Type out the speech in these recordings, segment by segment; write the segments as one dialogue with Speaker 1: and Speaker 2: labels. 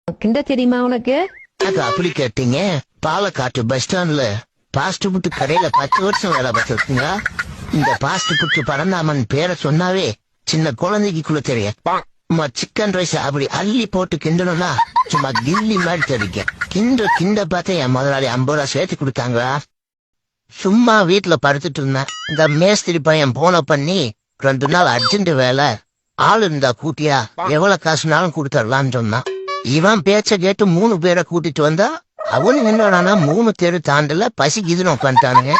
Speaker 1: கிண்ட தெரியுமா உனக்கு?
Speaker 2: அது அப்படி கேட்டீங்க. பாலக்காட்டு பஸ் ஸ்டாண்ட்ல பாஸ்ட் புட்டு கடையில 10 வருஷம் வேலை பார்த்துருக்குங்க. இந்த பாஸ்ட் புட்டு பரந்தாமன் பேரை சொன்னாவே சின்ன குழந்தைக்குள்ள தெரியும். சிக்கன் ரைஸ் அப்படி அள்ளி போட்டு கிண்டணும்னா சும்மா கில்லி மாதிரி தெரியும். கிண்ட பார்த்து என் முதலாளி 50 ரூபா சேர்த்து கொடுத்தாங்க. சும்மா வீட்டுல படுத்துட்டு இருந்தேன். இந்த மேஸ்திரி பையன் போன பண்ணி 2 நாள் அர்ஜென்ட் வேலை, ஆள் இருந்தா கூட்டியா எவ்வளவு காசுனாலும் கொடுத்துடலான்னு சொன்னான். இவன் பேச்ச கேட்டு 3 பேரை கூட்டிட்டு வந்தா அவனு என்னடானா 3 தெரு தாண்டல பசிக்குதுன்னு உட்காந்துட்டானுங்க.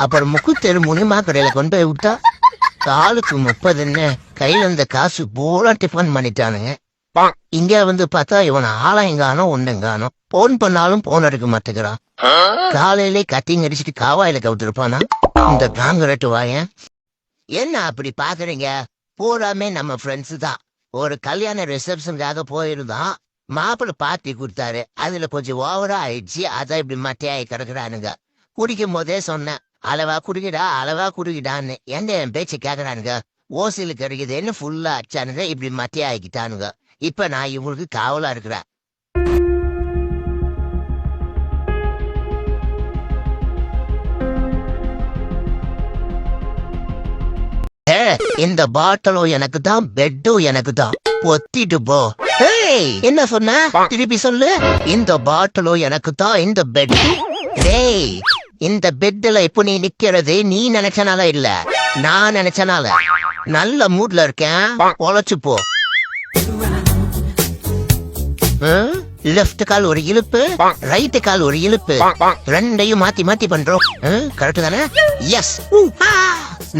Speaker 2: அப்புறம் 3 தெரு முனிமா கடையில கொண்டு போய் விட்டா ஆளுக்கு 30ன்னு கையில இருந்த காசு போல டிஃபன் பண்ணிட்டானுங்க. இங்க வந்து பார்த்தா இவன் ஆலயங்கானோ ஒண்ணுங்கானோ. போன் பண்ணாலும் போன் எடுக்க மாட்டேங்கிறான். காலையிலே கட்டிங் அடிச்சுட்டு காவாயில கவுத்திருப்பானா இந்த காங்கிரட்டு வாயன். என்ன அப்படி பாக்குறீங்க? பூராமே நம்ம ஃப்ரெண்ட்ஸ் தான். ஒரு கல்யாண ரிசப்ஷனுக்காக போயிருந்தான். மாப்பிள்ளை பார்ட்டி கொடுத்தாரு. அதுல கொஞ்சம் ஓவரா ஆயிடுச்சு. அதான் இப்படி மட்டையாயி கிடக்குறானுங்க. குடிக்கும் போதே சொன்னேன், அளவா குடிக்கிடான்னு. என் பேச்சு கேக்குறானுங்க. ஓசில கிடைக்குதுன்னு ஃபுல்லா அடிச்சானுங்க. இப்படி மட்டையாக்கிட்டானுங்க. இப்ப நான் இவங்களுக்கு காவலா இருக்கிறேன். இந்த பாட்டிலும் எனக்கு தான், பெட்டும் எனக்கு தான். பொத்திட்டு போ. என்ன சொன்ன? திருப்பி சொல்லு. இந்த பாட்டிலும் எனக்கு தான், இந்த பெட். டேய், இந்த பெட்ல இப்ப நீ நிக்கிறது நீ நினைச்சனால இல்ல, நான் நினைச்சனால. நல்ல மூட்ல இருக்கேன், பொழைச்சு போ. லெப்ட் கால் ஒரு இழுப்பு, ரைட் கால் ஒரு இழுப்பு, ரெண்டையும் மாத்தி மாத்தி பண்றோம். கரெக்ட் தானே? எஸ்.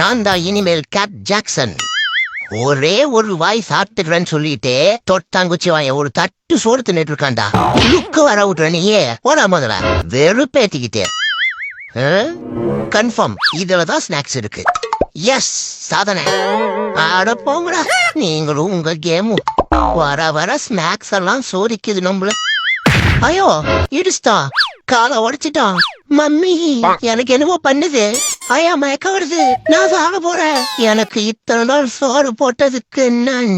Speaker 2: நான் தான் இனிமேல் கேட் ஜாக்சன். ஒரே ஒரு வாய் சாப்பிட்டுக்கிறேன்னு சொல்லிட்டு தொட்டாங்குச்சி வாய ஒரு தட்டு சோறு தின்னுட்டு இருக்காண்டா. லுக்கு வர விட்டுற நீயே போடா முதல்ல. வெறுப்பேத்திக்கிட்டே. கன்ஃபார்ம் இதுலதான் ஸ்நாக்ஸ் இருக்கு. எஸ், சாதனை. ஆட போங்கடா நீங்களும் உங்க கேமும். வர வர ஸ்நாக்ஸ் எல்லாம் சோதிக்குது நம்மள. ஐயோ, இடிச்சுட்டா, காலை உடைச்சிட்டான். மம்மி, எனக்கு என்னவோ பண்ணுது. ஐயா, மயக்க வருது. நான் சாக போறேன். எனக்கு இத்தனை நாள் சோறு போட்டதுக்கு என்ன